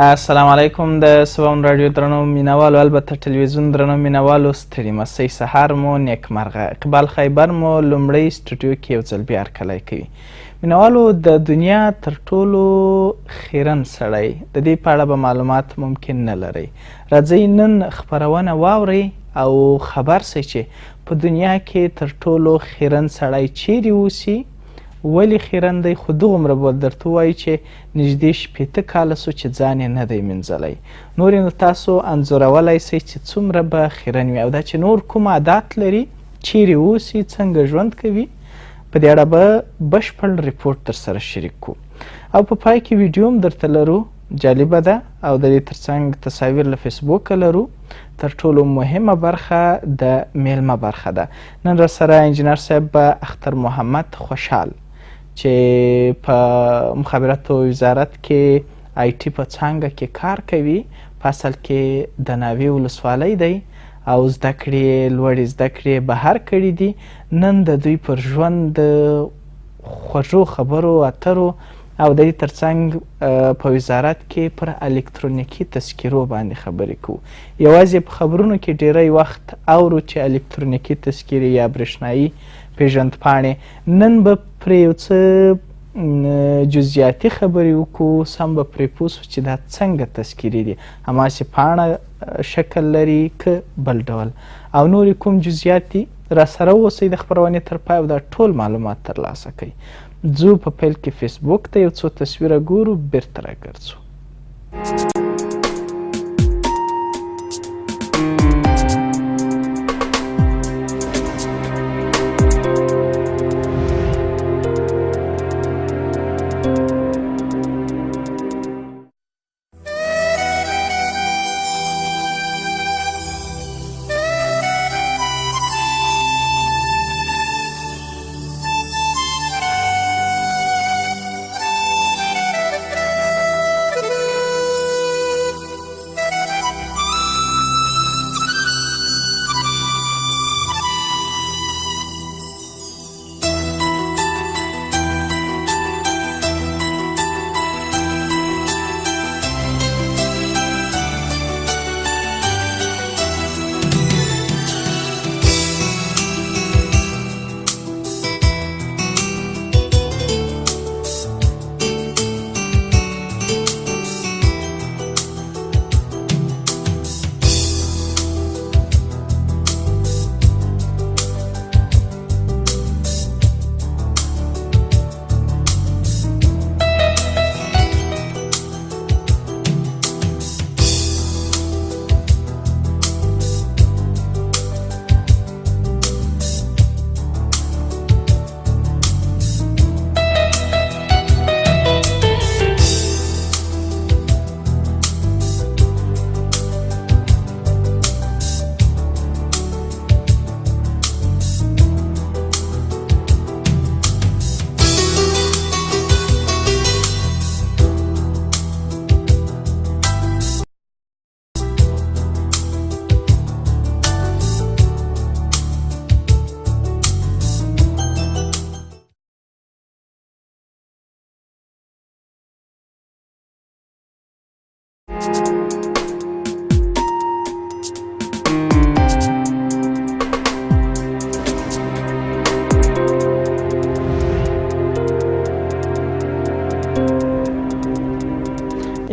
السلام علیکم. د سباون رادیو درنو مینوالو، البته ټلویزیون درنو مینوالو، ستړي مسئ، سهار مو نیکمرغه. اقبال خیبر مو لومړی سټوډیو کې یو ځل بیا هرکلی کوي. مینوالو، د دنیا تر ټولو خیرن سړی، د دې په اړه به معلومات ممکن نه لرئ. راځئ نن خپرونه واورئ او خبر سئ چې په دنیا کې تر ټولو خیرن سړی چیرې اوسي، ولې خیرن دی، خو دغومره به درته ووایي چې نږدې 80 کاله سو چې ځان یې نه دی مینځلی. نور یې نو تاسو انځورولی سئ چې څومره به خیرن وي، او دا چې نور کوم عادات لري، چیرې اوسي، څنګه ژوند کوي، په دې اړه به بشپړ ریپورټ درسره شریک کړو. او په پای کې ویډیو هم درته لرو، جالبه ده، او د دې ترڅنګ تصاویر له فیسبوکه لرو. تر ټولو مهمه برخه د میلمه برخه ده. نن راسره انجینر صاحب اختر محمد خوشحال چې په مخابراتو وزارت کې آی ټي په څانګه کې کار کوي، په اصل کې د ناوې ولسوالۍ دی او زده کړې لوړې زده کړې بهر کړي دي. نن د دوی پر ژوند د خوږو خبرو اترو او د دې ترڅنګ په وزارت کې پر الکترونیکي تذکیرو باندې خبرې کوو. یوازې په خبرونو کې ډیری وخت اورو چې الکترونیکي تذکیرې یا برېښنایي پیژندپاڼې، نن به پرې یو څه جزیاتي خبرې وکړو، سم به پرې پوه سو چې دا څنګه تذکیرې دي، هماسې پاڼه شکل لري که بل ډول، او نورې کوم جزیات دي. راسره اوسئ د خپرونې تر پای او دا ټول معلومات ترلاسه کوئ. ځو په پیل کې فیسبوک ته یو څو تصویره ګورو، بیرته راګرځو.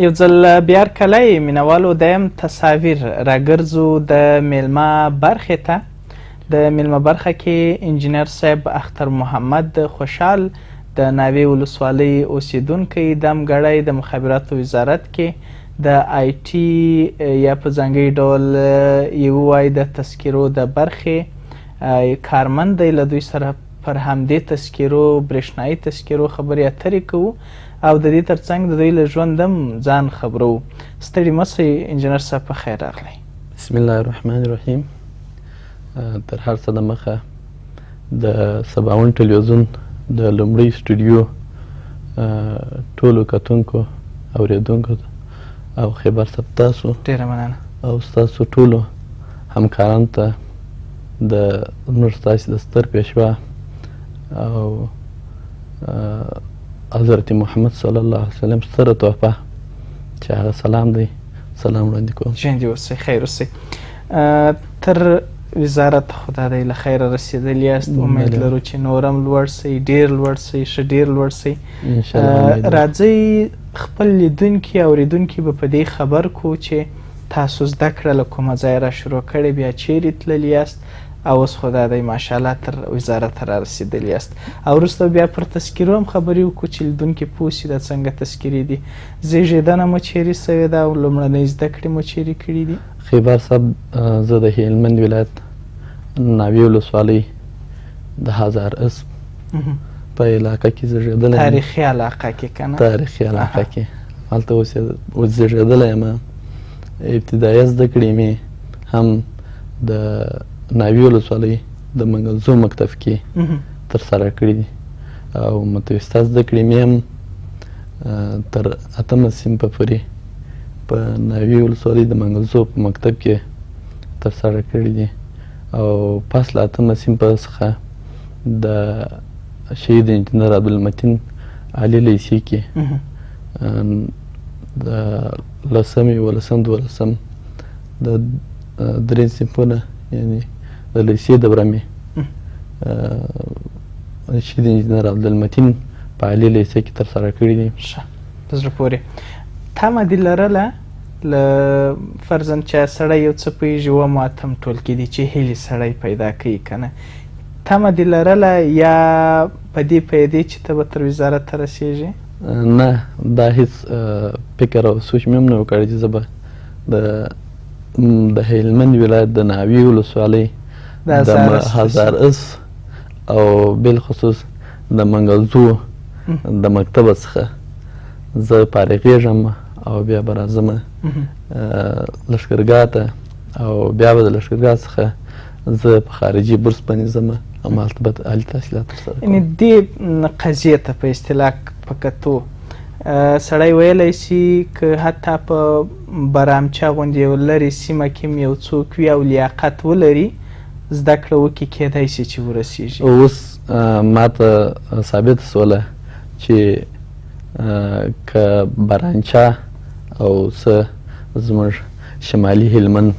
یو ځل بیا هرکلی مینوالو، دیم تصاویر راګرځو د میلمه برخې ته. د میلمه برخه کې انجینر صاحب اختر محمد خوشحال د ناوې ولسوالۍ اوسیدونکی، دم ګړی د مخابراتو وزارت کې د آی ټي یا په ځانګړي ډول یې ووایي د تذکیرو د برخې کارمند دی. له دوی سره پر همدې تذکیرو، برېښنایي تذکیرو خبرې اترې کوو او د دې ترڅنګ د دوی له ژوند هم ځان خبرو. ستړي مه سئ انجینر صاحب، په خیر راغلی. بسم الله الرحمن الرحیم. تر هر څه د مخه د سباون ټلویزیون د لومړي سټوډیو ټولو کتونکو، اوریدونکو او خبر صاحب تاسو ډېره مننه، او ستاسو ټولو همکارانو ته د نور ستاسې د ستر پیشوا او حضرت محمد صلی الله علیه وسلم ستره تحفه چې هغه سلام دی، سلام وړاندې کوم. ژوندي اوسئ، خیر اوسئ. تر وزارت خدا دی له خیره رسېدلي یاست، امید لرو چې نورم لوړ سئ، ډېر لوړ سئ، ښه ډېر لوړ سئ. راځئ خپل لیدونکي اورېدونکي به په دې خبر کړو چې تاسو زده کړه له کومه ځایه را شروع کړې، بیا چیرې تللي یاست او اوس خدا دی ماشاءالله تر وزارت را رسېدلي یاست. او وروسته بیا پر تذکیرو هم خبرې وکړو چې لیدونکي پوه شي دا څنګه تذکیرې دي. زیږېدنه مو چیرې سوې ده او لومړنۍ زده کړې مو چیرې کړي دي؟ خیبر صاحب، زه د هلمند ولایت ناوې ولسوالۍ د هزار اسب په علاقه کې زیږېدلی یم. تاریخي علاقه کې که نه؟ تاریخي علاقه کې هلته اوس زیږېدلی یم. ابتدایه زده کړې مې هم د ناوې ولسوالۍ د منګلزو مکتب کې ترسره کړي دي او متوسطه زده کړې مې هم تر 8مه صنفه پورې په ناوې ولسوالۍ د منګلزو په مکتب کې ترسره کړي دي او پس له 8مه صنفه څخه د شهید انجینر عبدالمتین علي لیسې کې د 10م، 11م، 12م د 3 صنفونه یعنی د لیسې دوره مې شهید انجینر عبدالمتین په علي لیسې کې ترسره کړي دي. ښه، په زړه پورې. تمه دې لرله له فرضاً چې سړی یو څه پوهېږي 7 او 8 ټولګي دي چې هیلې سړی پیدا کوي که نه، تمه دې لرله یا په دې پیدې چې ته به تر وزارت ته رسېږې؟ نه، دا هیڅ فکر او سوچ مې هم نه و کړی چې زه به د هلمند ولایت د ناوې ولسوالۍ د هزار اس او بالخصوص د منګلزو د مکتبه څخه زه فارغېږم او بیا به راځم لښکرګاه ته او بیا به د لښکرګاه څخه زه په خارجي بورس باندې ځم او هلته به عالي تحصیلات ترسره کوم. یعنې دې قضیې ته په اصطلاح په کتو سړی ویلی شي که حتی په برامچه غوندې یو لرې سیمه کې هم یو څوک وي او لیاقت ولري زده کړه وکړي کیدای شي چې ورسېږي. اوس ما ته ثابته سوله چې که برانچه او څه زموږ شمالي هلمند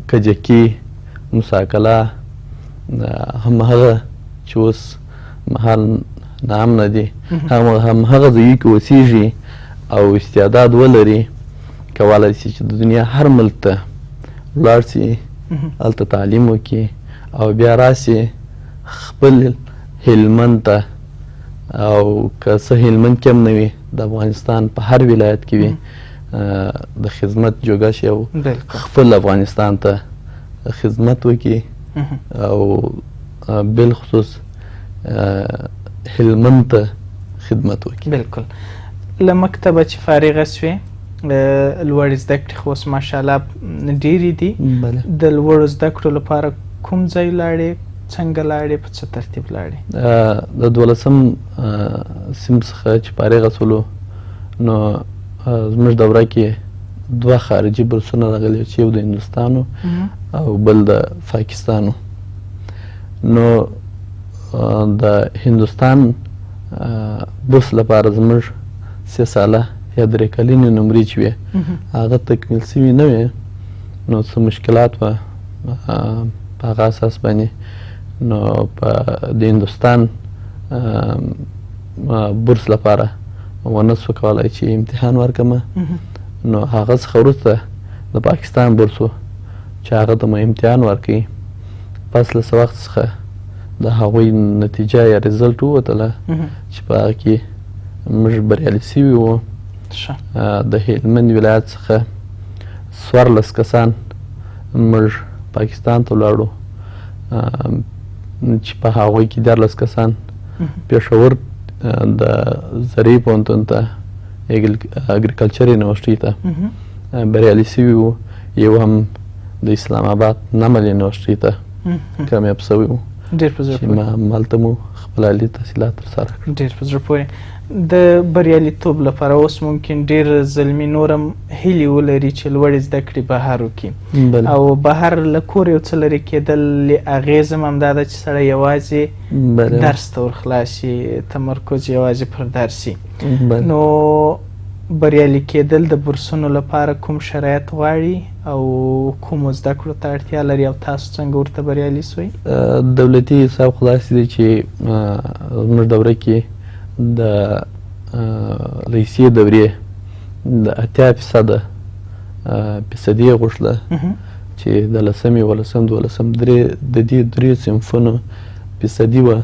کجکي، موساکله همهغه چې اوس مهال ناامنه دي همهغه ځایو کې اوسېږي او استعداد ولري کولی شي چې د دنیا هر ملک ته ولاړ سي، هلته تعلیم وکړي او بیا راسي خپل هلمند ته او که څه هلمند کې هم نه وي د افغانستان په هر ولایت کې وي د خدمت جوګه شي او خپل افغانستان ته خدمت وکړي او بالخصوص هلمند ته خدمت وکړي. بلکل. له مکتبه چې فارغه سوې لوړې زده کړې خو اوس ماشاءالله ډېرې دي. د لوړو زده کړو لپاره کوم ځای لاړې، څنګه لاړې، په څه ترتیب لاړې؟ د 12م صنف څخه چې فارغه سولو نو زموږ دوره کې 2 خارجي بورسونه راغلي چې یو د هندوستانو او بل د پاکستانو. نو د هندوستان بورس لپاره زموږ 3 ساله یا 3 کلنې نمرې چې وې هغه تکمیل سوي نه وې، نو څه مشکلات وه په هغه اساس باندې نو د هندوستان بورس لپاره ونه سو کولی چې امتحان ورکړم. نو هغه څخه وروسته د پاکستان بورس و چې هغه ته مو امتحان ورکوي. پس له څه وخت څخه د هغوی نتیجه یا ریزلټ ووتله چې په هغه کې موږ بریالي سوي وو. د هلمند ولایت څخه 14 کسان موږ پاکستان ته ولاړو چې په هغوی کې 14 کسان پېښور د زرعي پوهنتون ته اګریکلچر یونیورسټۍ ته بریالي سوي وو، یو هم د اسلام آباد نمل یونیورسټۍ ته کامیاب سوی وو چې هلته مو خپل عالي تحصیلات ترسره کړل. ډېر په زړه پورې. د بریالیتوب لپاره اوس ممکن ډېر زلمي نور هم هیلې ولري چې لوړې زده کړې بهر وکړي او بهر له کور یو څه لرې کېدل اغېز هم همدا ده چې سړی یوازې درس ته ورخلاص شي، تمرکز یوازې پر درس شي. نو بریالي کېدل د بورسونو لپاره کوم شرایط غواړي او کومو زده کړو ته اړتیا لري او تاسو څنګه ورته بریالي سوئ؟ دولتي حساب خو داسې دی چې زموږ دوره کې د رئیسي دورې د 80% فیصدي یې غوښتله چې د 10 11 12 د دې درې صنفونو فیصدي وه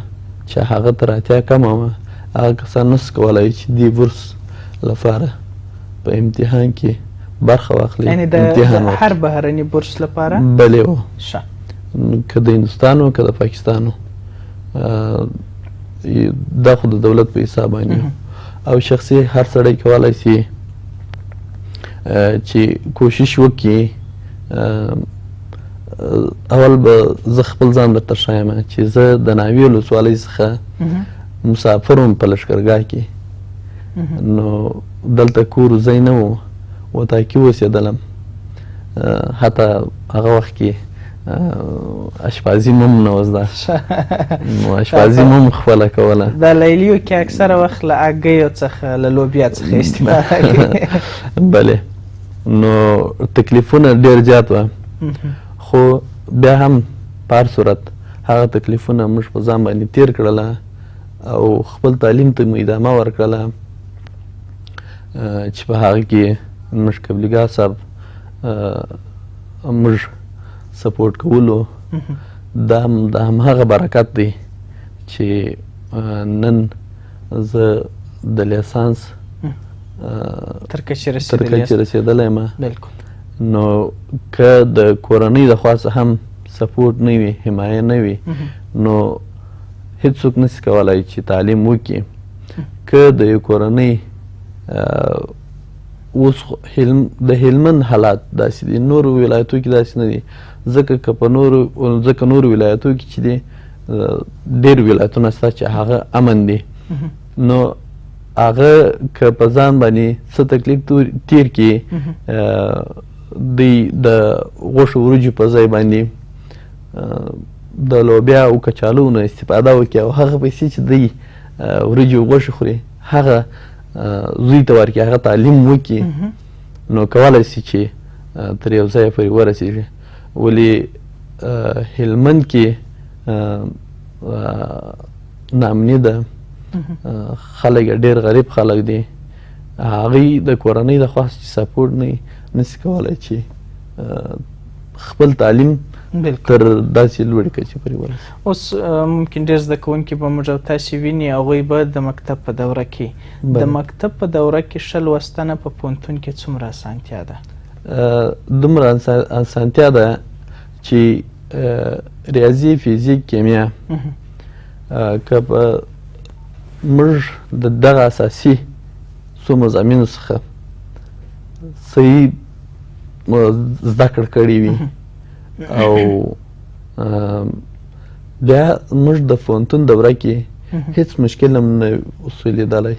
چې هغه تر 80 کمه وه. هغه کسان نسو کولی چې دې بورس لپاره په امتحان کې برخه واخلي. یعنې د هر بهرني بورس لپاره؟ بلې و، ښه. که د هندوستان و که د پاکستان و، دا خو د دولت په حساب باندې او شخصي هر سړی کولی سي چې کوشش وکړي. اول به زه خپل ځان درته ښایم چې زه د ناوې ولسوالۍ څخه مسافر وم په لښکرګاه کې، نو دلته کور ځای نه و، وطاقي اوسېدلم. حتی هغه وخت کې اشپازي مو هم نه وه زده، نو اشپازي مو هم خپله کوله. د لیلیو کې اکثره وخت له هګیو څخه له لوبیا څخه استفاده کوي. بلې، نو تکلیفونه ډېر زیات وه، خو بیا هم په هر صورت هغه تکلیفونه موږ په ځان باندې تېر کړله او خپل تعلیم ته مو ادامه ورکړله چې په هغه کې موږ قبلیګاه صاحب موږ سپورټ کولو. دا همهغه برکت دی چې نن زه د لیسانس تر کچې رسېدلی یم. بلکل. نو که د کورنۍ د خوا څخه هم سپورټ نه وي، حمایه نه وي، نو هېڅوک نسي کولی چې تعلیم وکړي. که د یو کورنۍ اوس د هلمند حالات داسې دي، نورو ولایتو کې داسې نه دي، ځکه نورو ولایتو کې چې دي ډېر ولایتونه شته چې هغه امن دي، نو هغه که په ځان باندې څه تکلیف تیر کړي، دوی د غوښو وریجو په ځای باندې د لوبیا او کچالو نه استفاده وکړي او هغه پیسې چې دوی وریجې او غوښې خوري هغه زوی ته ورکړي، هغه تعلیم وکړي، نو کولی سي چې تر یو ځایه پورې ورسېږي. ولې هلمند کې ناامني ده، خلک ډېر غریب خلک دي، هغوی د کورنۍ د خوا چې سپورټ نه نسي کولی چې خپل تعلیم تر داسې لوړې کچې پورې ورسوي. اوس ممکن ډېر زده کوونکي به موږ او تاسې ویني، هغوی به د مکتب په دوره کې د مکتب په دوره کې ښه لوستنه په پوهنتون کې څومره اسانتیا ده؟ دومره اسانتیا ده چې ریاضي، فیزیک، کیمیا که په موږ د دغه اساسي څو مضامینو څخه صحیح زده کړه کړې وي او بیا موږ د پوهنتون دوره کې هیڅ مشکل هم نه اوسو لیدلی،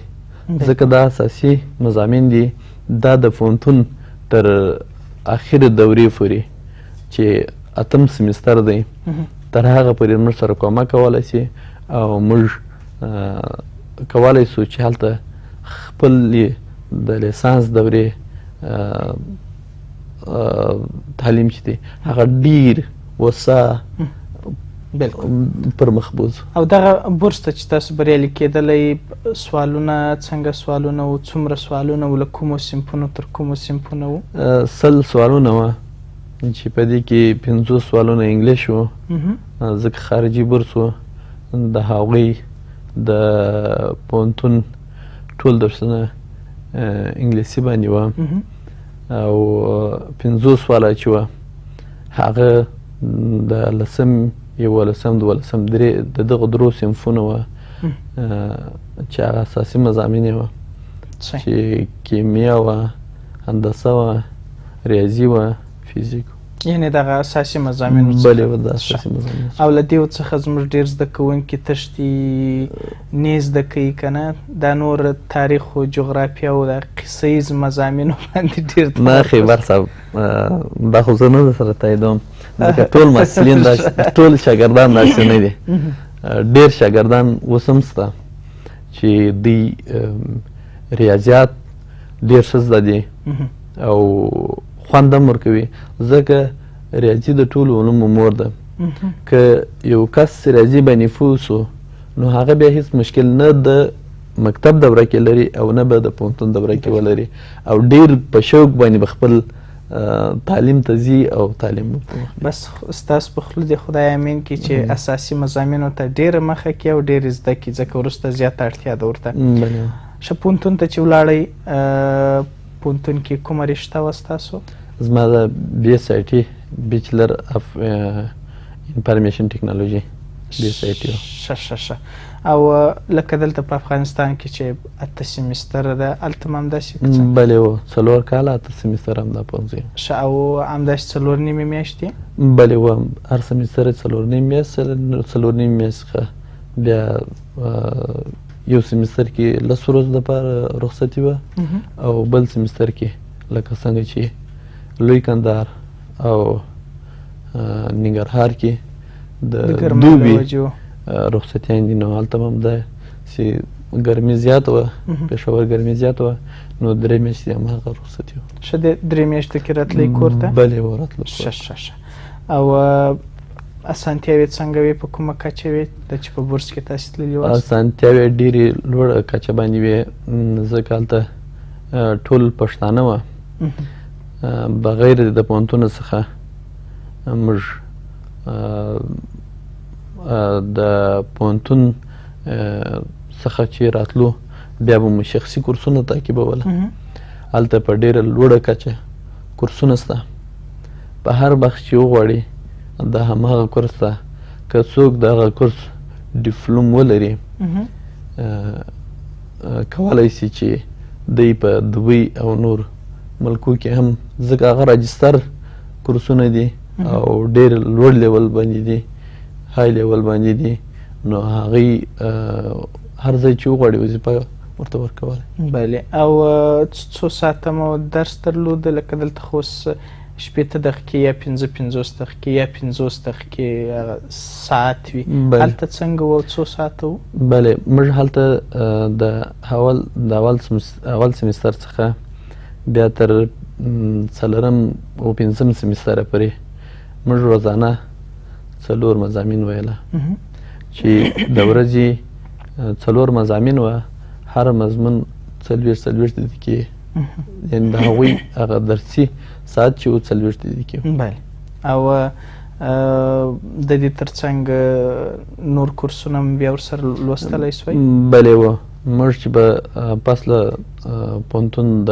ځکه دا اساسي مضامین دي. دا د پوهنتون تر اخرې دورې پورې چې 8م سمستر دی، تر هغه پورې موږ سره کومک کولی شي او موږ کولی شو چې هلته خپل د لیسانس دورې تعلیم چې دی هغه ډېر وسع پر مخ بوځو. او دغه بورس ته چې تاسو بریالي کېدلی، سوالونه څنګه سوالونه وو؟ څومره سوالونه وو؟ له کومو صنفونو تر کومو صنفونو وو؟ 100 سوالونه وه چې په دې کې 50 سوالونه انګلیش وو، ځکه خارجي بورس وو. د هغوی د پوهنتون ټول درسونه انګلیسي باندې وه او 50 سواله چې وه هغه د 10م، 11م، 12م د دغه درو صنفونه وه چې هغه اساسي مضامین یې وه چې کیمیا وه، هندسه وه، ریاضي وه، فیزیک. یعنې دغه اساسي مضامینو څخه. بلې، د اساسي مضامینو او له دې څخه زموږ ډېر زده کوونکي تښتي نه زده کوي که نه؟ دا نور تاریخ او جغرافیه او د قصه ییز مضامینو باندې ډېر نه خیبر صاحب، دا خو زه نه درسره تاییدوم، ځکه ټول محصلین ټول شاګردان داسې نه دي. ډېر شاګردان اوس هم شته چې دوی ریاضیات ډېر ښه زده دي او خوند هم ورکوي ځکه ریاضي د ټولو علومو مور ده. که یو کس ریاضي باندې پوه سو نو هغه بیا هیڅ مشکل نه د مکتب دوره کې لري او نه به د پوهنتون دوره کې ولري او ډېر په شوق باندې به خپل تعلیم ته ځي او تعلیم بس ستاسو په خوله دې خدای امین کړي چې اساسي مضامینو ته ډېره مخه کړي او ډېرې زده کړي ځکه وروسته زیاته اړتیا ده ورته. ښه پوهنتون ته چې ولاړئ پوهنتون کې کومه رشته وه ستاسو؟ زما د بی ایس آی ټي بیچلر اف انفارمیشن ټیکنالوژي بی ایس آی ټي وه. ښه او لکه دلته په افغانستان کې چې 8 سیمیستره ده هلته هم همداسې که څنګه؟ بلې وه 4 کاله 8 سیمیستره همدا پوهنځی. ښه او همداسې 4 نیمې میاشتې؟ بلې وه هر سیمیستر 4 نیمې میاشتې 4 نیمې میاشتې څخه بیا یو سیمیستر کې 10 ورځو دپاره رخصتي وه او بل سیمیستر کې لکه څنګه چې لوی کندهار او ننګرهار کې د دوبي رخصتیان دي نو هلته هم ده چې ګرمي زیاته وه پېښور ګرمي زیاته وه نو 3 میاشتې هماغه رخصتي وه. ښه دی 3 میاشتې کې راتلی کور ته؟ بلې وه راتلو کور ته. ښه او اسانتیاوې څنګه وې په کومه کچه وې د چې په بورس کې تاسې تللي واست؟ اسانتیاوې ډېرې لوړه کچه باندې وې ځکه هلته ټول پښتانه وه بغیر د پوهنتونه څخه موږ د پوهنتون څخه چې راتلو بیا به مو شخصي کورسونه تعقیبوله. هلته په ډېره لوړه کچه کورسونه شته په هر بخش چې وغواړې د هماغه کورس ته که څوک د هغه کورس ډیپلوم ولري کولی سي چې دی په دوبۍ او نور ملکو کې هم ځکه هغه راجستر کورسونه دي او ډېر لوړ لیول باندې دي های لیول باندې دي نو هغوی هر ځای چې وغواړي وظیفه ورته ورکولی. بلې او څو ساعته مو درس درلوده لکه دلته خو اوس 15 دقیقې یا 50 دقیقې یا 50 دقیقې ساعت وي هلته څنګه و څو ساعته و؟ بلې موږ هلته د اول سیمیستر څخه بیا تر 4 او 5 سیمیستره پورې موږ روزانه 4 مضامین ویله چې د ورځې 4 مضامین وه هر مضمون 40 دقیقې یعنې د هغوی هغه درسي ساعت چې و 40 دقیقې و. بله او د دې تر څنګ نور کورسونه هم بیا ورسره لوستلی سوی؟ بلې وه موږ چې به پس له پوهنتون د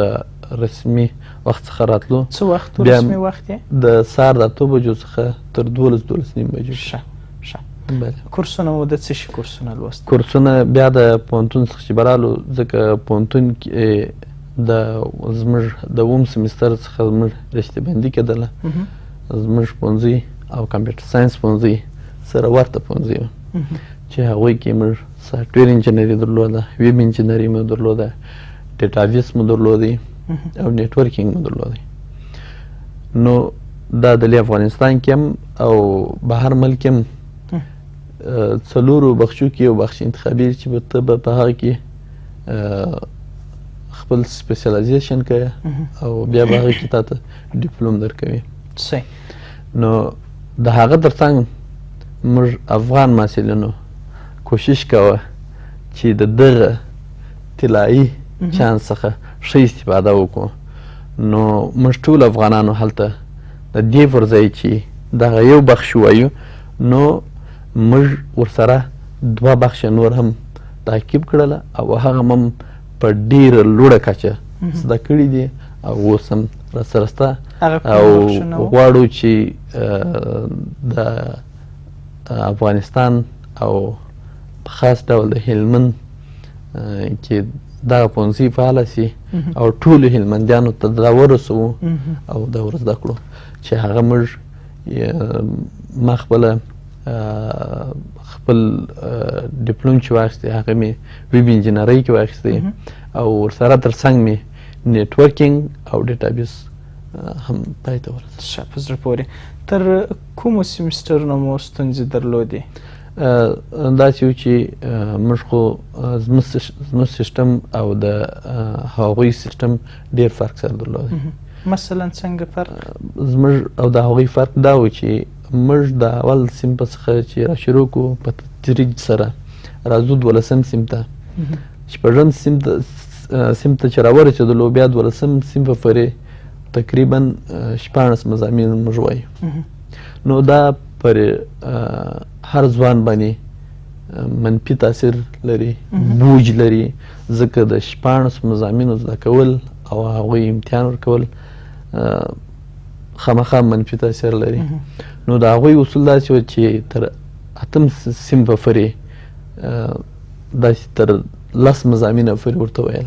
رسمي وخت څخه راتلو څه وخت رسمي وخت یې؟ د سهار د 8 بجو څخه تر 12 نیم بجو. ښه کورسونه مو د څه شي کورسونه لوست؟ کورسونه بیا د پوهنتون څخه چې به رالو ځکه پوهنتون کې زموږ د اووم سیمیستر څخه زموږ رشته بندي کېدله زموږ پوهنځی او کمپیوټر ساینس پوهنځی سره ورته پوهنځی و چې هغوی کې موږ سافټویر انجینري درلوده ویب انجینري مو درلوده ډیټابیس مو درلودی او نیټورکینګ مو درلودی. نو دا د افغانستان کې هم او بهر ملک هم 4 بخشو کې یو بخش انتخابي چې به ته به په هغه کې خپل سپیشلایزیشن کوي او بیا به هغه کې تا ته ډیپلوم درکوي. نو د هغه ترڅنګ موږ افغان محصلینو کوشش کوه چې د دغه طلایي چانس څخه ښه استفاده وکړو. نو موږ ټول افغانانو هلته د دې پر ځای چې دغه یو بخش ووایو نو موږ ورسره 2 بخشه نور هم تعقیب کړله او هغه هم په ډېره لوړه کچه زده کړي دي او اوس هم راسره شته او غواړو چې د افغانستان او په خاص ډول د هلمند کې دغه پوهنځي فعاله سي او ټولو هلمندیانو ته دا ورسوو او دا ور زده کړو چې هغه موږ ما خپل ډیپلوم چې واخیستی هغه مې ویب انجینرۍ کې واخیستی او ورسره تر څنګ مې نیټورکینګ او ډیټابیس هم پای ته ورسېد. ښه په زړه پورې تر کومو سیمیسټرونو مو ستونزې درلودې؟ داسې و چې موږ خو زموږ سیسټم او د هغوی سیسټم ډېر فرق سره درلود. مثلا څنګه فرق؟ زموږ او د هغوی فرق دا و چې موږ د اول سیم څخه چې را شروع کړو په تدریج سره راځو 12 سیم ته، 6 سیم ته چې راورسېدلو بیا 12 سیم په پورې تقریبا 16 مضامین موږ وایو. نو دا پر هر ځوان باندې منفي تاثیر لري، بوج لري، ځکه د 16 مضامینو زده کول او هغوی امتحان ورکول خامخا منفي تاثیر لري. نو د هغوی اصول داسې و چې تر 8 سیم په پورې داسې تر 10 مضامینه پورې ورته ویل.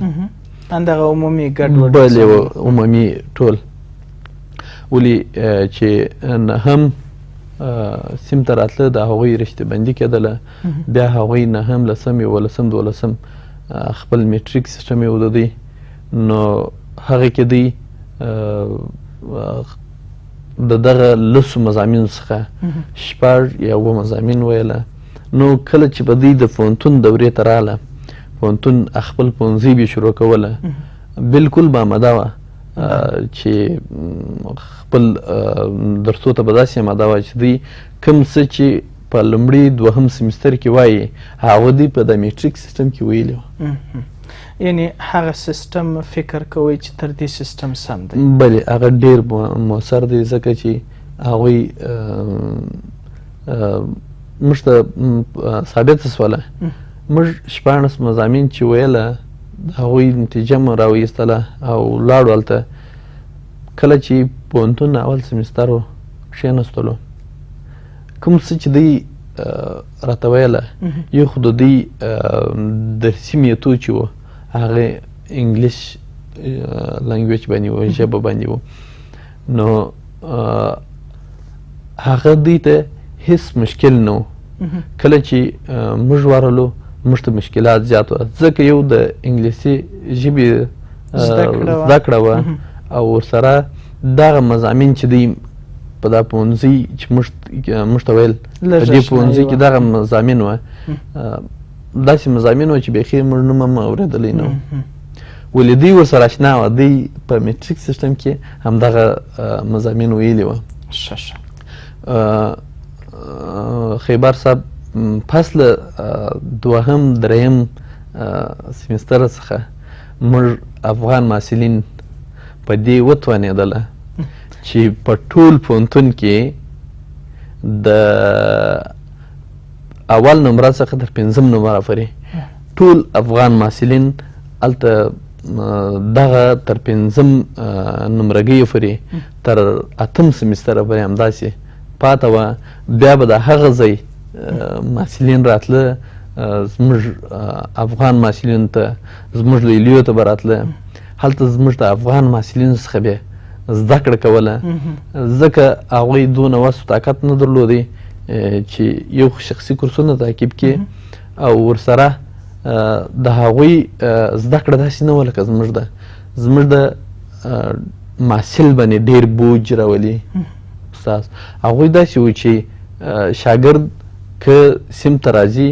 همدغه عمومي ګډوډ بلې عمومي ټول. ولې چې نهم سیم ته راتله د هغوی رشته بندي کېدله، بیا هغوی نهم، لسم، 11، 12 خپل میټریک سیسټم یې د دوی. نو هغې کې دوی د دغه 10 مضامینو څخه 6 یا 7 مضامین ویله. نو کله چې به دوی د پوهنتون دورې ته راغله، پوهنتون خپل پوهنځی به شروع کوله، بلکل به آماده وه چې خپل درسو ته به داسې آماده وه چې دوی کوم څه چې په لومړي 2 سیمستر کې وایي هغه دوی په د میټریک سیسټم کې ویلي وه. یعنی هغه سیسټم فکر کوئ چې تر دې سیسټم سم دی؟ بلې هغه ډېر مؤثر دی، ځکه چې هغوی موږ ته ثابته شوله. موږ 16 مضامین چې ویله د هغوی نتیجه مو راویستله او لاړو هلته. کله چې پوهنتون اول سیمستر و کښېنستلو، کوم څه چې دوی راته ویله، یو خو د دوی درسي میتود چې و هغه انګلیش لنګویج باندې و، ژبه باندې و. نو هغه دوی ته هیڅ مشکل نه و. کله چې موږ ورغلو موږ ته مشکلات زیات وه، ځکه یو د انګلیسي ژبې زده کړه وه او ورسره دغه مضامین چې دوی په دا پوهنځي چې موږ ته ویل، په دې پوهنځي کې دغه مضامین وه، داسې مضامین وه چې بیخي موږ نوم هم اورېدلی نه و. ولې دوی ورسره اشنا وه، دوی په میټریک سیسټم کې همدغه مضامین ویلي وه. خیبر صاحب پس له 2 3 سیمستر څخه موږ افغان محصلین په دې وتوانېدله چې په ټول پوهنتون کې د اول نمره څخه تر 5 نمره پورې ټول افغان محصلین هلته دغه تر 5 نمرګیو پورې تر 8 سیمستره پورې همداسې پاته وه. بیا به د هغه ځای محصلین راتله، زموږ افغان محصلینو ته، زموږ لیلیو ته به راتله، هلته زموږ د افغان محصلینو څخه بیا زده کړه کوله، ځکه هغوی دونه وس و طاقت نه درلودی چې یو شخصي کورسونه تعقیب کړي او ورسره د هغوی زده کړه داسې نه وه لکه زموږ د محصل باندې ډېر بوج راولي. استاد هغوی داسې و چې شاګرد که سیم ته راځي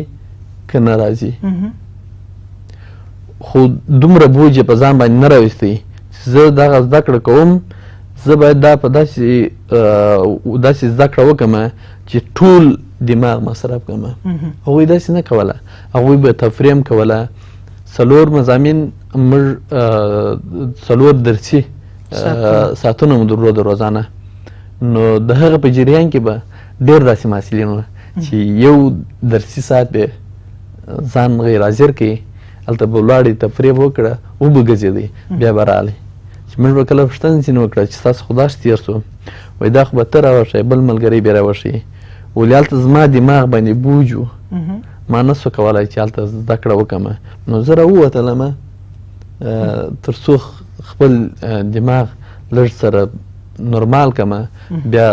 که نه راځي، خو دومره بوج یې په ځان باندې نه راویستی چې زه دغه زده کړه کوم، زه باید دا په داسې زده کړه وکړم چې ټول دماغ مصرف کړم. هغوی داسې نه کوله، هغوی به تفریح هم کوله. 4 مضامین موږ 4 درسي ساعتونه مو درلوده روزانه. نو د هغه په جریان کې به ډېر داسې محصلین وه چې یو درسي ساعت به ځان غیر حاضر کړي، هلته به ولاړې تفریح به وکړه، وبه ګرځېدی، بیا به راغلی چې موږ به کله پوښتنه ځینې وکړه چې ستاسو خو داسې تېر شو، وایي دا خو به ته راوښیې، بل ملګری بیا راوښیي. ولې هلته زما دماغ باندې بوج و، ما نه سو کولی چې هلته زده کړه وکړم. نو زه راووتلم تر څو خپل دماغ لږ سره نورمال کړم، بیا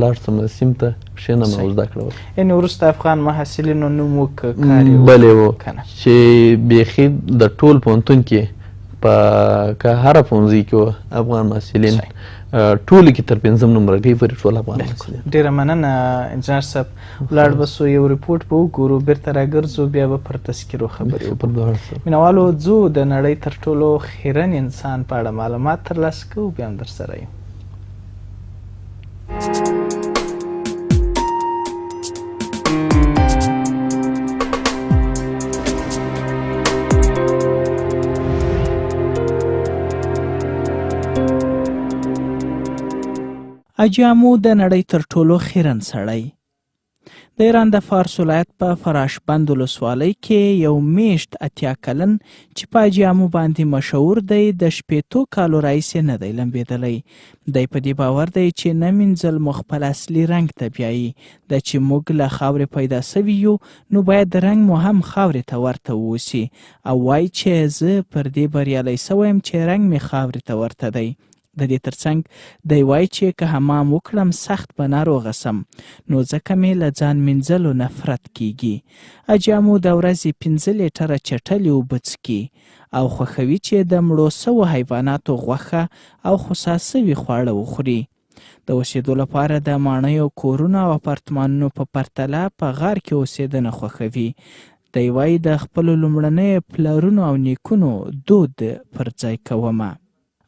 لاړ شم سیم ته کښېنم او زده کړه وکړم. یعنې وروسته افغان محصلینو نوم وکړه، کار یې بلې و چې بیخي د ټول پوهنتون کې که هره ښوونځي کې وه افغان محصلین ټولو کې تر 5 نمره کوي پورې ټول افغان محصلین. ډېره مننه انجینر صاحب. ولاړ به سو یو ریپورټ به وګورو، بیرته راګرځو، بیا به پر تذکیرو خبرې وکړو. مینوالو ځو د نړۍ تر ټولو خیرن انسان په اړه معلومات ترلاسه کوو، بیا هم درسره یو. حاجي عمو د نړۍ تر ټولو خیرن سړی. د ایران د فارس ولایت په فراشبند ولسوالۍ کې یو میشت 80 کلن چې په حاجي عمو باندې مشهور دی د 60 کالو راهیسې نه دی لمبېدلی. دی په دې باور دی چې نه مینځل مو خپل اصلي رنګ ته بیایي. د چې موږ له خاورې پیدا سوي یو نو باید رنګ مو هم خاورې ته ورته واوسي، او وایي چې زه پر دې بریالی سوی یم چې رنګ مې خاورې ته ورته دی. د دې ترڅنګ دی وایي چې که حمام وکړم سخت به ناروغه سم، نو ځکه مې له ځان مینځلو نفرت کیږي. حاجي عمو د ورځې 5 لیټره چټلې اوبه څښي او خوښوي چې د مړو سوو حیواناتو غوښه او خوسا سوي خواړه وخوري. د اوسېدو لپاره د ماڼیو، کورونو او اپارتمانونو په پرتله په غار کې اوسېدنه خوښوي. دی وایي د خپلو لومړنیو پلرونو او نیکونو دود پر ځای کومه،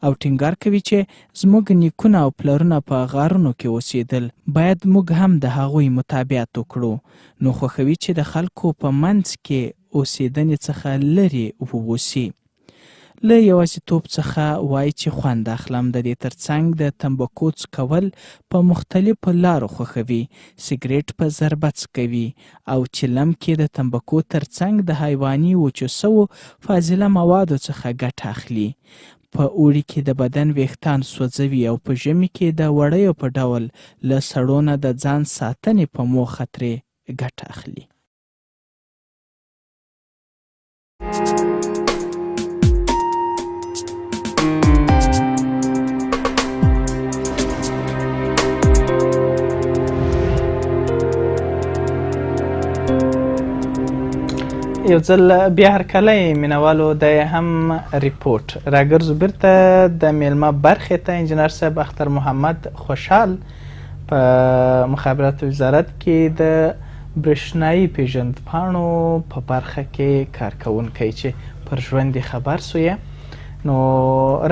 او ټینګار کوي چې زموږ نیکونه او پلرونه په غارونو کې اوسېدل، باید موږ هم د هغوی مطابقت وکړو. نو خوښوي چې د خلکو په منځ کې اوسېدنې څخه لرې واوسي. له یوازیتوب څخه وایي چې خوند اخلم. د دې ترڅنګ د تمباکو څکول په مختلفو لارو خوښوي. سګریټ په ضربه څکوي او چلم کې د تمباکو ترڅنګ د حیواني وچو سوو فاضله موادو څخه ګټه اخلي. په اوړي کې د بدن ویښتان سوځوي او په ژمي کې د وړیو په ډول له سړو نه د ځان ساتنې په موخه ترې ګټه اخلي. یو ځل بیا هرکلی مینوالو د هم ریپورټ راګرځو بیرته د میلمه برخې ته. انجینر صاحب اختر محمد خوشحال په مخابراتو وزارت کې د برېښنایي پیژندپاڼو په برخه کې کارکوونکی چې پر ژوند یې خبر سویه. نو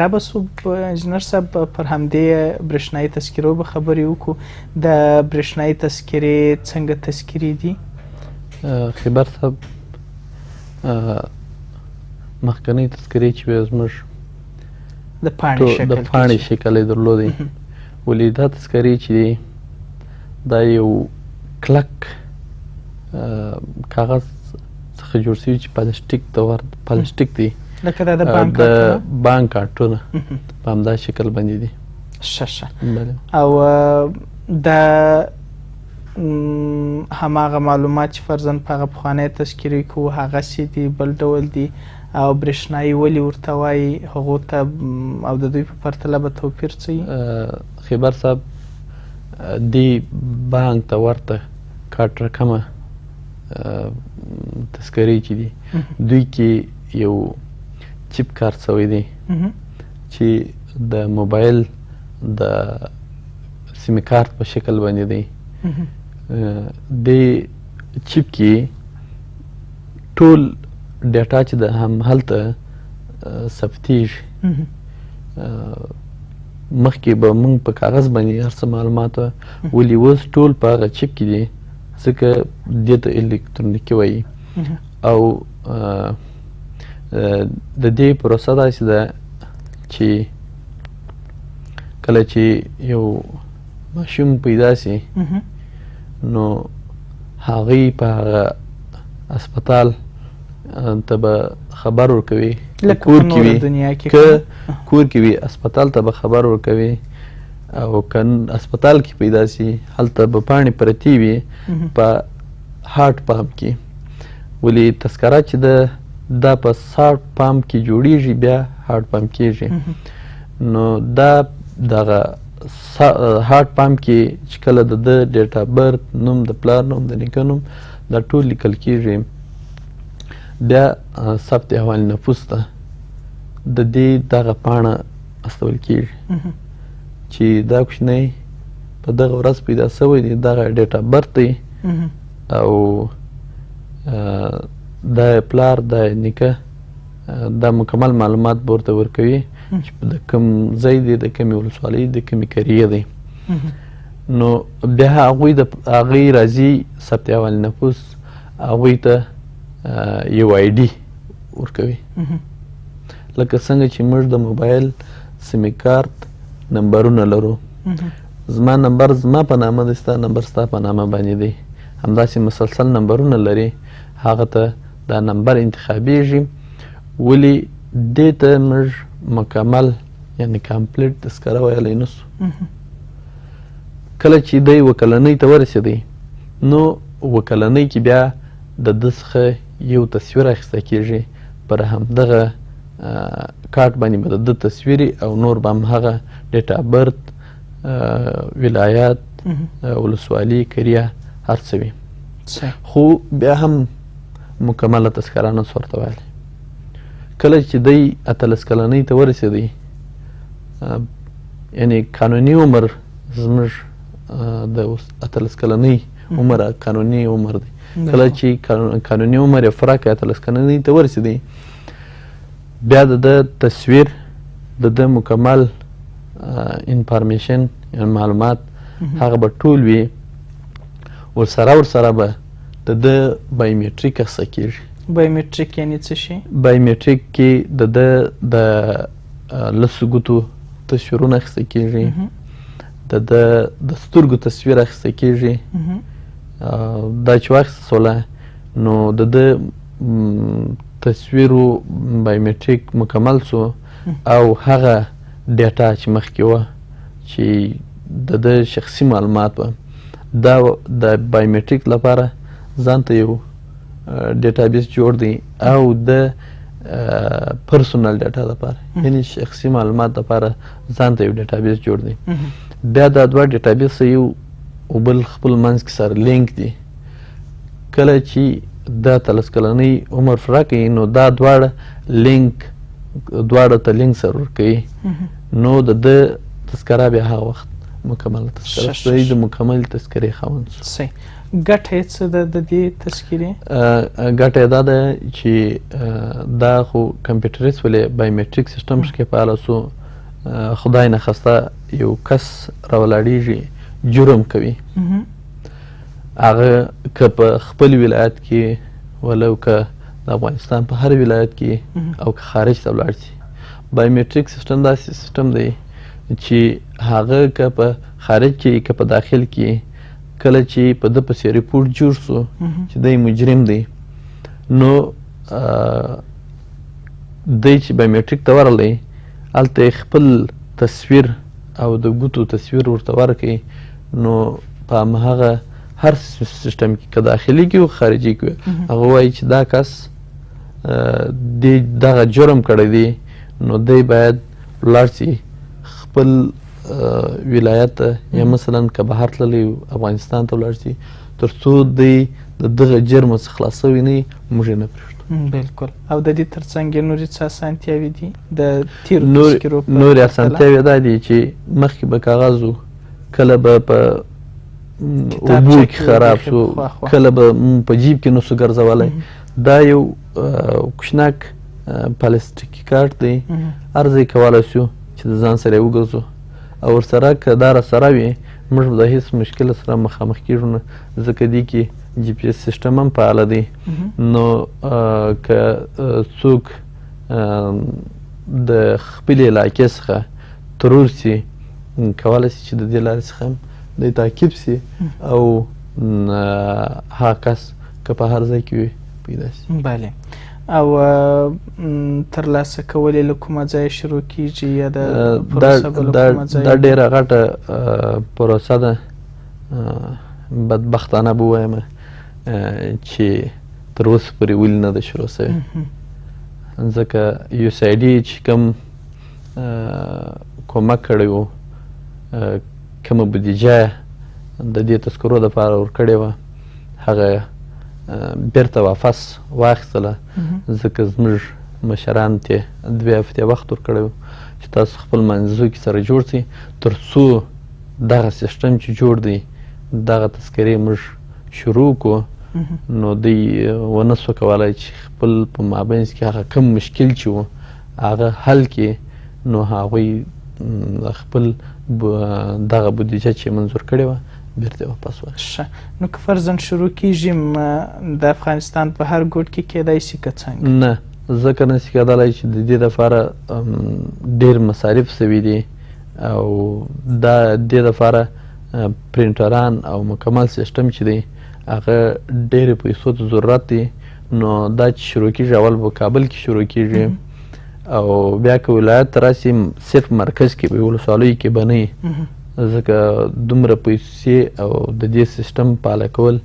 رابسو انجینر صاحب پر همدې برېښنایي تذکرو به خبرې وکړو. د برېښنایي تذکرې څنګه تذکرې دي؟ خبر صاحب مخکنۍ تذکرې چې وې زموږ د پاڼې شکل یې درلودی، ولې دا تذکرې چې دی دا یو کلک کاغذ څخه جوړ شوي چې پلاستیک دی، لکه دا د بانک کارتونه په همدا شکل باندې دي. ښه او دا هماغه معلومات چې فرضاً په هغه پخوانی تذکرې کې وو هغسې دي، بل ډول دي، او برېښنایي ولې ورته وایي هغو ته او د دوی په پرتله به توپیر څه وي؟ خبر صاحب دې بانک ته ورته کارت رقمه تذکرې چې دي دوی کې یو چیپ کار شوی دی چې د موبایل د سیم کارت په شکل باندې دی. د چیپ کې ټول ډیټا چې د هم هلته ثبتېږي. مخکې به موږ په کاغذ باندې هر څه معلومات ولې اوس ټول په هغه چیپ کې دي، ځکه دې ته الکترونیکي وایي. او د دې پروسه داسې ده چې کله چې یو ماشوم پیدا سي نو هغوی په هغه اسپتال ته به خبر ورکوي، کور کې وي اسپتال ته به خبر ورکوي، او که اسپتال کې پیدا سي هلته به پاڼې پرتې وي په هارټ پامپ کې. ولې تذکره چې دا په هارټ پامپ کې جوړیږي بیا هارټ پامپ کیږي. نو دا دغه هارټ پامپ کې چې کله د ډیټ آف برت، نوم د پلار نوم، د نیکه نوم، دا ټول لیکل کیږي. بیا ثبت احوال نفوس ته د دې دغه پاڼه استول کېږي چې دا کوچنی په دغه ورځ پیدا شوی دی، دغه ډیټ اف برت دی او د پلار د نیکه دا مکمل معلومات به ورته ورکوي چې د کوم ځای دی، د کومې ولسوالۍ، د کومې قریې دی. نو بیا هغوی راځي ثبت اول نفوس هغوی ته یو آی ډي ورکوي، لکه څنګه چې موږ د موبایل سیمې کارت نمبرونه لرو. زما نمبر زما په نامه دی، ستا نمبر ستا په نامه باندې دی، همداسې مسلسل نمبرونه لري، هغه ته دا نمبر انتخابیږي. ولې دې ته موږ مکمل یعنې کامپلیټ تذکره ویلی نه سو. کله چې دی اووه کلنۍ ته ورسېدی نو اووه کلنۍ کې بیا د ده څخه یو تصویر اخیسته کېږي، پر همدغه کارت باندې به د ده تصویر او نور به همهغه ډیټ اف برت، ولایت، ولسوالي، قریه هر څه وي، خو بیا هم مکمله تذکره نه سو ورته ویلی. کله چې دی 18 کلنۍ ته ورسېدی، یعنې قانوني عمر زموږ د 18 کلنۍ عمر قانوني عمر دی. کله چې قانوني عمر یې پوره کړی 18 کلنۍ ته ورسېدی، بیا د ده تصویر، د ده مکمل انفارمیشن معلومات هغه به ټول وي. ورسره به د ده بایومیټریک اخیسته کېږي. بایومیټریک یعنې څه شي؟ بایومیټریک کې د ده د لسو ګوتو تصویرونه اخیسته کېږي، د ده د سترګو تصویر اخیسته کېږي. دا چې واخیسته سوله نو د ده تصویرو بایومیټریک مکمل سو او هغه ډیټا چې مخکې وه چې د ده شخصي معلومات وه، دا د بایومیټریک لپاره ځان ته یو ډیټابیس جوړ دی او د پرسونل ډیټا لپاره یعنې شخصي معلومات لپاره ځان ته یو ډیټابیس جوړ دی. بیا دا دوه ډیټابیس یو بل خپل منځ کې سره لینک دي. کله چې دا 18 کلنۍ عمر پوره کوي نو دا دواړه ته لینک سره ورکوي، نو د ده تذکره بیا هغه وخت مکمله تذکره شو، د مکمل تذکرې خاوند شو. ګټه یې څه ده د دې تذکرې؟ ګټه یې دا ده چې دا خو کمپیوټریز ولې بایومیټریک سیسټم پکې فعاله سو. خدای نخواسته یو کس راولاړېږي جرم کوي، هغه که په خپل ولایت کې ولو که د افغانستان په هر ولایت کې او که خارج ته ولاړ شي، بایومیټریک سیسټم داسې سیسټم دی چې هغه که په خارج کې که په داخل کې کله چې په ده پسې ریپورټ جوړ سو چې دی مجرم دی، نو دی چې بایومیټریک ته ورغلی هلته خپل تصویر او د ګوتو تصویر ورته ورکوي، نو په همهغه هر سیسټم کې که داخلي کې و خارجي کې هغه وایي چې دا کس دی دغه جرم کړی دی، نو دی باید ولاړ شي خپل ولایت ته، یا مثلا که بهر تللی افغانستان ته ولاړ شي تر څو دی د دغه جرم څخه خلاص شوی نه موږ یې نه پرېږدو. بلکل. او د دې تر څنګ نورې څه اسانتیاوې دي د تیرو تذکرو په نورې اسانتیاوې دا دي چې مخکې به کاغذ و، کله به په اوبو کې خراب سو، کله به په جیب کې نه سو ګرځولی. دا یو کوچناک پلاستیکي کارت دی، هر ځای کولی سو چې د ځان سره یې وګرځو، او ورسره که دا راسره وي موږ به د هېڅ مشکل سره مخامخ کېږو نه، ځکه دې کې جی پی ایس سیسټم هم فعاله دی. نو که څوک د خپلې علاقې څخه ترور سي کولی سي چې د دې لارې څخه هم دی تعقیب سي او هغه کس که په هر ځای کې وي پیدا سي. بله. او ترلاسه کول یې له کومه ځایه شروع کېږي یا د پروسه به له کومه ځایه؟ دا ډېره غټه پروسه ده، بدبختانه به ووایم چې تر اوسه پورې ولې نه ده شروع سوې، ځکه یو سی آی ډي چې کوم کومک کړی و، کومه بودیجه د دې تذکرو دپاره ورکړې وه، هغه بیرته واپس واخیستله، ځکه زموږ مشرانو ته 2 هفتې وخت ورکړی و چې تاسو خپل منځو کې سره جوړ سئ تر څو دغه سیسټم چې جوړ دی دغه تذکرې موږ شروع کړو نو دوی ونه سو کولی چې خپل په مابینځ کې هغه کم مشکل چې و هغه حل کړي نو هغوی خپل دغه بودیجه چې منظور کړې وه بیرته واپس واخیسته. نو که فرضاً شروع کیږي د افغانستان په هر ګوټ کې کیدای شي که څنګه؟ نه ځکه نشي کېدلی چې د دې دپاره ډېر مصارف سوي دي او دا دې دپاره پرینټران او مکمل سیسټم چې دی هغه ډېرې پیسو ته ضرورت دی نو دا چې شروع کېږي اول په کابل کې شروع کېږي او بیا که ولایت ته راسي صرف مرکز کې به ولسوالیو کې به نه وي ځکه دومره پیسې او د دې سیسټم فعاله کول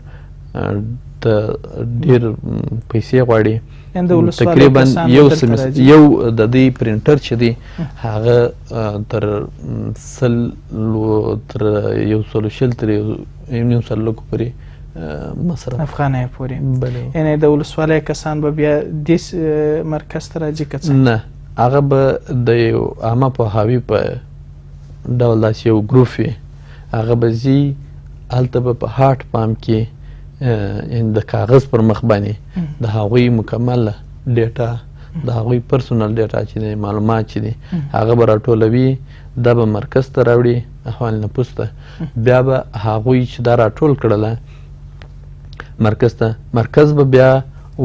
ډېر پیسې غواړي. تقریبا یو د دې پرینټر چې دی هغه تر 100 تر 1.5 لکو پورې مصرف افغانۍ پورې. یعنې د ولسوالۍ کسان به بیا دې مرکز ته راځي که څنګه؟ نه هغه به د یو عامه پوهاوي په ډول داسې یو ګروپ وي هغه به ځي هلته به په هاټ پام کې یعنې د کاغذ پر مخ باندې د هغوی مکمله ډیټا د هغوی پرسونل ډیټا چې دی معلومات چې دي هغه به راټولوي دا به مرکز ته راوړي احوال نفوس ته بیا به هغوی چې دا راټول کړله مرکز ته مرکز به بیا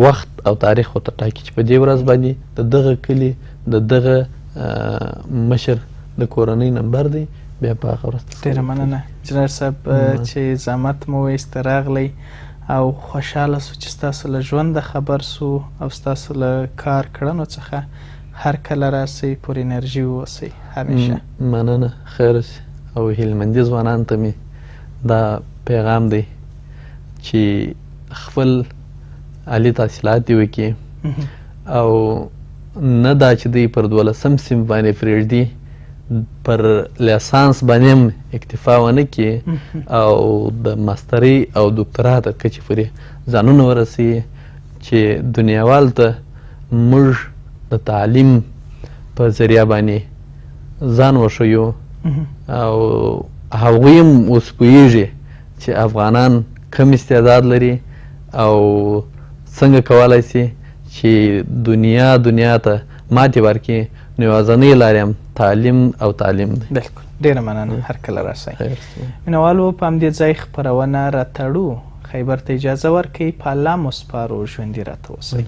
وخت او تاریخ ورته ټاکي چې په دې ورځ باندې د دغه کلي د دغه مشر د کورنۍ نمبر دی بیا په هغه ورځ. ډېره مننه انجینر صاحب چې زحمت مو وایست راغلی او خوشحاله سو چې ستاسو له ژونده خبر سو او ستاسو له کار کړنو څخه هر کله راسئ پر انرژي واوسئ همیشه. مننه خیر او هیلمندي ځوانانو ته مې دا پیغام دی چې خپل عالي تحصیلات دې وکړي او نه دا چې دوی پر 12 صنف باندې پرېږدي پر لیسانس باندې هم اکتفا ونه کړي او د ماسترۍ او دکترا تر کچې پورې ځانونه ورسوي چې دنیاوال ته موږ د تعلیم په ذریعه باندې ځان وښیو او هغوی هم اوس پوهېږي چې افغانان کم استعداد لري او څنګه کولی شي چې دنیا ته ماتې ورکړي نو یوازینۍ لارې هم تعلیم او تعلیم دی. بلکل ډېره مننه هر کله راسئ. مینوالو په همدې ځای خپرونه راتړو خیبر ته اجازه ورکوئ په الله مو سپارو ژوندي راته اوسئ.